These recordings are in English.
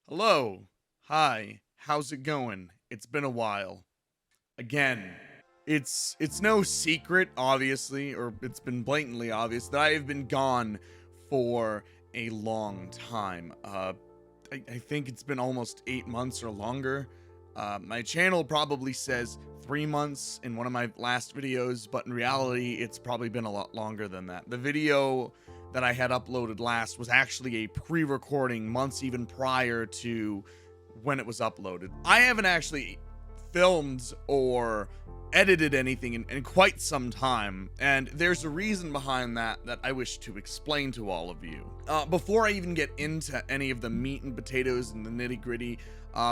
Hello. Hi. How's it going? It's been a while. Again. It's no secret, obviously, or it's been blatantly obvious that I have been gone for a long time. I think it's been almost 8 months or longer. My channel probably says 3 months in one of my last videos, but in reality, it's probably been a lot longer than that. The video that I had uploaded last was actually a pre-recording months even prior to when it was uploaded. I haven't actually filmed or edited anything in quite some time, and there's a reason behind that I wish to explain to all of you. Before I even get into any of the meat and potatoes and the nitty gritty,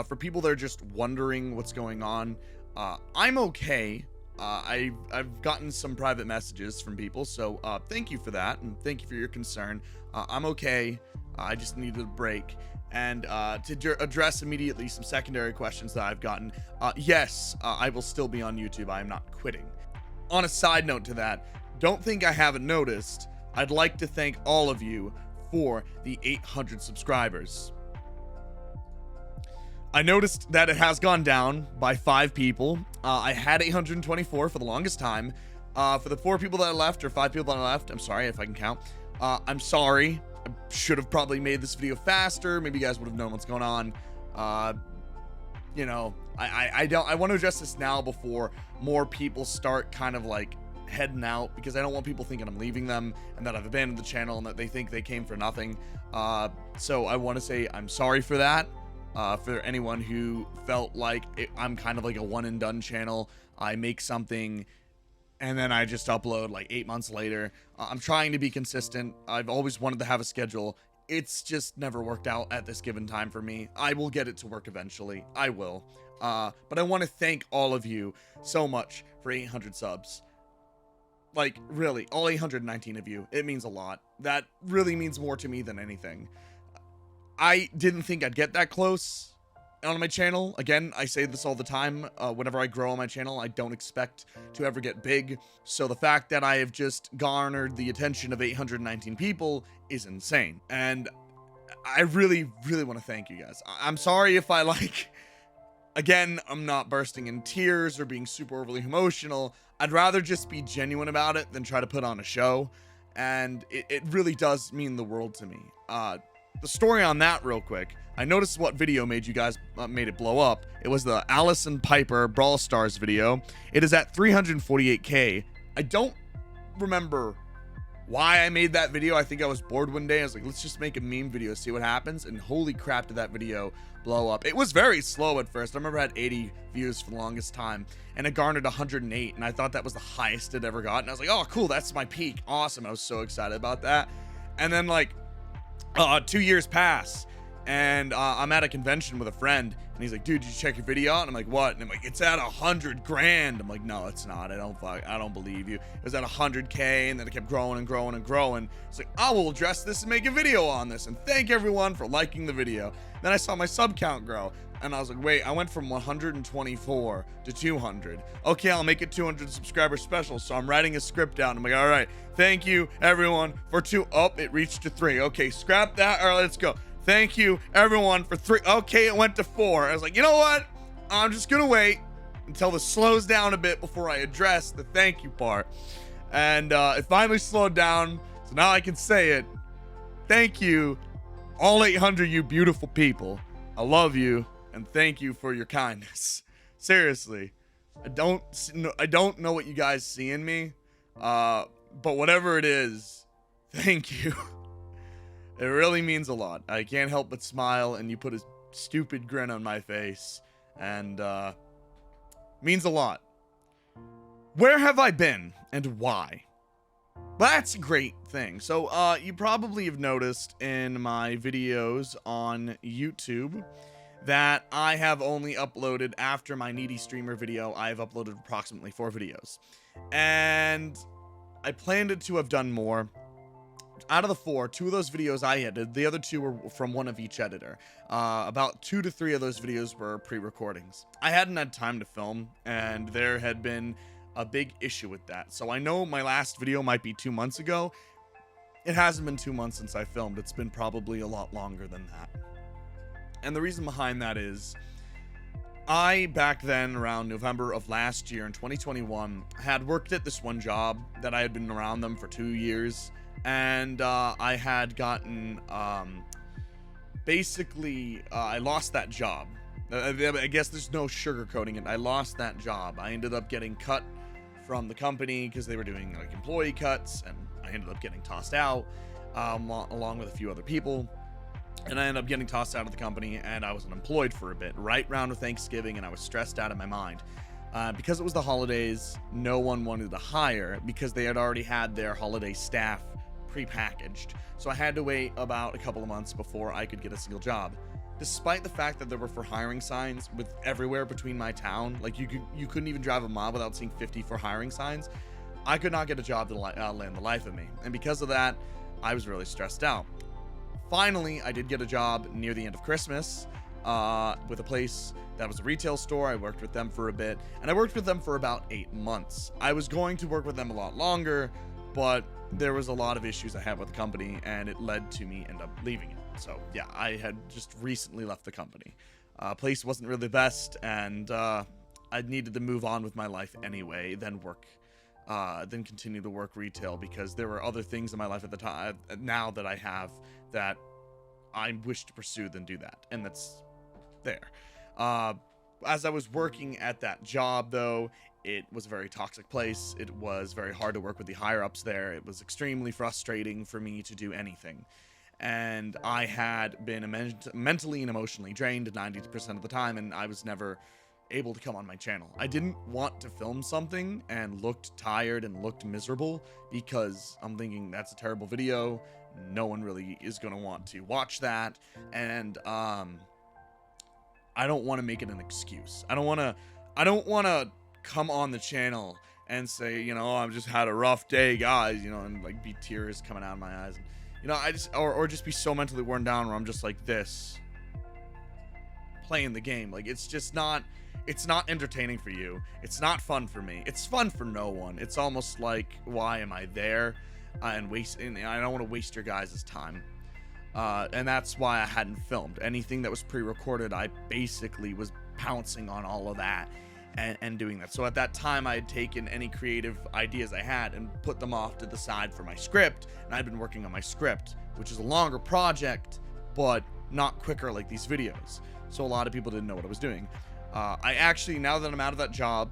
for people that are just wondering what's going on, I'm okay. I've gotten some private messages from people, so thank you for that, and thank you for your concern. I'm okay. I just needed a break. And to address immediately some secondary questions that I've gotten, yes, I will still be on YouTube. I am not quitting. On a side note to that, don't think I haven't noticed, I'd like to thank all of you for the 800 subscribers. I noticed that it has gone down by 5 people. I had 824 for the longest time. For the 4 people that are left, or 5 people that are left, I'm sorry if I can count. I'm sorry. I should have probably made this video faster. Maybe you guys would have known what's going on. You know, I want to address this now before more people start kind of like heading out, because I don't want people thinking I'm leaving them and that I've abandoned the channel and that they think they came for nothing. So I want to say I'm sorry for that. For anyone who felt like I'm kind of like a one and done channel. I make something and then I just upload like 8 months later. I'm trying to be consistent. I've always wanted to have a schedule. It's just never worked out at this given time for me. I will get it to work eventually. I will. But I want to thank all of you so much for 800 subs. Like, really, all 819 of you. It means a lot. That really means more to me than anything. I didn't think I'd get that close on my channel. Again, I say this all the time. Whenever I grow on my channel, I don't expect to ever get big. So the fact that I have just garnered the attention of 819 people is insane. And I really, really want to thank you guys. I'm sorry if I again, I'm not bursting in tears or being super overly emotional. I'd rather just be genuine about it than try to put on a show. And it really does mean the world to me. The story on that real quick. I noticed what video made you guys made it blow up. It was the Allison Piper Brawl Stars video. It is at 348K. I don't remember why I made that video. I think I was bored one day. I was like, let's just make a meme video, see what happens. And holy crap, did that video blow up. It was very slow at first. I remember I had 80 views for the longest time, and it garnered 108, and I thought that was the highest it ever got. And I was like, oh, cool, that's my peak. Awesome. I was so excited about that. And then like 2 years pass, and I'm at a convention with a friend, and he's like, dude, did you check your video out? And I'm like, what? And I'm like, it's at 100 grand. I'm like, no, it's not. I don't believe you. It was at 100K, and then it kept growing and growing and growing. It's like, I will address this and make a video on this, and thank everyone for liking the video. Then I saw my sub count grow, and I was like, wait, I went from 124 to 200. Okay, I'll make it 200 subscriber special. So I'm writing a script down. I'm like, all right, thank you everyone for 2. Oh, it reached to 3. Okay, scrap that. All right, let's go. Thank you everyone for 3. Okay, it went to 4. I was like, you know what? I'm just gonna wait until this slows down a bit before I address the thank you part. And it finally slowed down, so now I can say it. Thank you, all 800 you beautiful people. I love you, and thank you for your kindness. Seriously, I don't know what you guys see in me, but whatever it is, thank you. It really means a lot. I can't help but smile, and you put a stupid grin on my face, and means a lot. Where have I been, and why? Well, that's a great thing. So you probably have noticed in my videos on YouTube that I have only uploaded, after my needy streamer video, I've uploaded approximately 4 videos. And I planned it to have done more. Out of the 4, 2 of those videos I edited. The other 2 were from one of each editor. About 2 to 3 of those videos were pre-recordings. I hadn't had time to film, and there had been a big issue with that. So I know my last video might be 2 months ago. It hasn't been 2 months since I filmed. It's been probably a lot longer than that. And the reason behind that is I, back then, around November of last year in 2021, had worked at this one job that I had been around them for 2 years. And I had gotten, I lost that job. I guess there's no sugarcoating it. I lost that job. I ended up getting cut from the company because they were doing like employee cuts, and I ended up getting tossed out along with a few other people. And I ended up getting tossed out of the company, and I was unemployed for a bit, right around Thanksgiving, and I was stressed out of my mind. Because it was the holidays, no one wanted to hire because they had already had their holiday staff prepackaged. So I had to wait about a couple of months before I could get a single job. Despite the fact that there were for hiring signs with everywhere between my town, like you couldn't even drive a mile without seeing 50 for hiring signs, I could not get a job to land the life of me. And because of that, I was really stressed out. Finally, I did get a job near the end of Christmas with a place that was a retail store. I worked with them for a bit, and I worked with them for about 8 months. I was going to work with them a lot longer, but there was a lot of issues I had with the company, and it led to me end up leaving it. So yeah, I had just recently left the company. Place wasn't really the best, and I needed to move on with my life anyway, then continue to work retail, because there were other things in my life at the time now that I have that I wish to pursue than do that, and that's there. As I was working at that job, though, it was a very toxic place. It was very hard to work with the higher-ups there. It was extremely frustrating for me to do anything, and I had been mentally and emotionally drained 90% of the time, and I was never able to come on my channel. I didn't want to film something and looked tired and looked miserable, because I'm thinking that's a terrible video. No one really is going to want to watch that, and I don't want to make it an excuse. I don't want to come on the channel and say, you know, I've just had a rough day, guys, you know, and like be tears coming out of my eyes, and, you know, I just or just be so mentally worn down where I'm just like this playing the game. Like, it's not entertaining for you. It's not fun for me. It's fun for no one. It's almost like, why am I there? And I don't want to waste your guys' time. And that's why I hadn't filmed anything that was pre-recorded. I basically was pouncing on all of that and doing that. So at that time, I had taken any creative ideas I had and put them off to the side for my script. And I'd been working on my script, which is a longer project, but not quicker like these videos. So a lot of people didn't know what I was doing. I actually, now that I'm out of that job,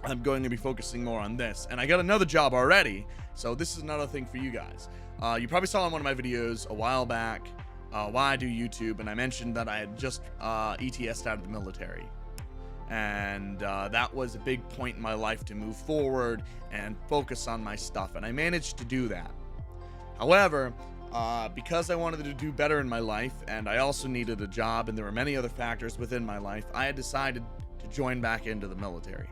I'm going to be focusing more on this. And I got another job already, so this is another thing for you guys. You probably saw in one of my videos a while back why I do YouTube, and I mentioned that I had just ETS'd out of the military. And that was a big point in my life to move forward and focus on my stuff, and I managed to do that. However, because I wanted to do better in my life, and I also needed a job, and there were many other factors within my life, I had decided to join back into the military.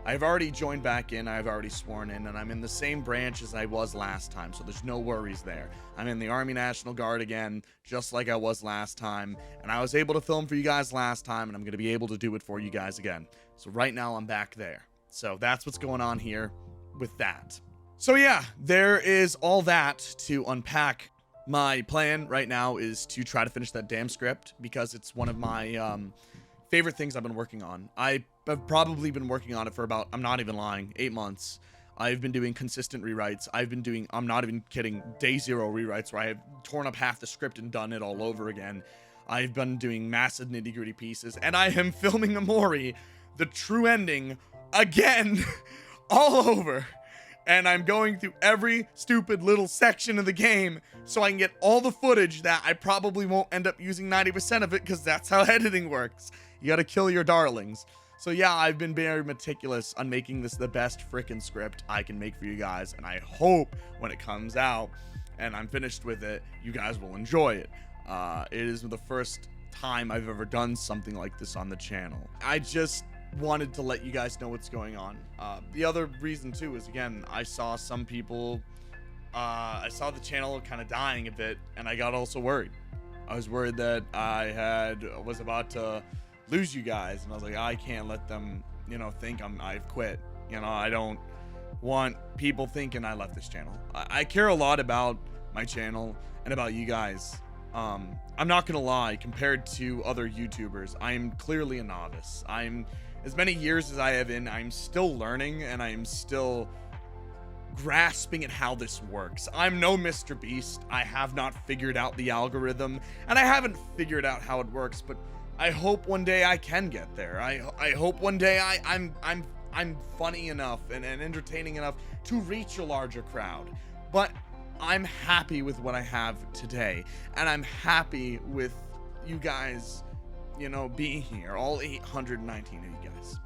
I've already joined back in, I've already sworn in, and I'm in the same branch as I was last time, so there's no worries there. I'm in the Army National Guard again, just like I was last time, and I was able to film for you guys last time, and I'm going to be able to do it for you guys again. So right now, I'm back there. So that's what's going on here with that. So yeah, there is all that to unpack. My plan right now is to try to finish that damn script, because it's one of my favorite things I've been working on. I've probably been working on it for about, I'm not even lying, 8 months. I've been doing consistent rewrites. I've been doing, I'm not even kidding, day 0 rewrites where I have torn up half the script and done it all over again. I've been doing massive nitty-gritty pieces, and I am filming Amori, the true ending, again, all over. And I'm going through every stupid little section of the game so I can get all the footage that I probably won't end up using 90% of it, because that's how editing works. You gotta kill your darlings. So yeah, I've been very meticulous on making this the best frickin' script I can make for you guys, and I hope when it comes out and I'm finished with it, you guys will enjoy it. It is the first time I've ever done something like this on the channel. I just wanted to let you guys know what's going on. The other reason too is, again, I saw some people, I saw the channel kind of dying a bit, and I got also worried. I was worried that I was about to lose you guys, and I was like, I can't let them, you know, think I've quit. You know, I don't want people thinking I left this channel. I care a lot about my channel and about you guys, I'm not gonna lie, compared to other YouTubers, I am clearly a novice. As many years as I have in, I'm still learning, and I'm still grasping at how this works. I'm no Mr. Beast. I have not figured out the algorithm, and I haven't figured out how it works, but I hope one day I can get there. I hope one day I'm funny enough and entertaining enough to reach a larger crowd. But I'm happy with what I have today, and I'm happy with you guys, you know, being here, all 819 of you guys.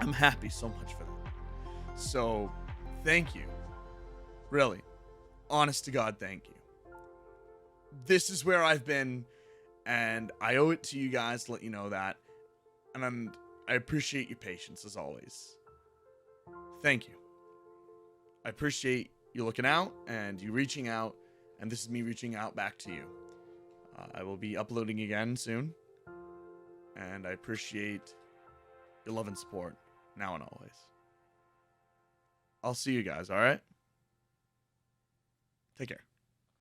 I'm happy so much for that. So, thank you. Really. Honest to God, thank you. This is where I've been, and I owe it to you guys to let you know that. And I appreciate your patience as always. Thank you. I appreciate you looking out and you reaching out, and this is me reaching out back to you. I will be uploading again soon, and I appreciate your love and support now and always. I'll see you guys, all right? Take care.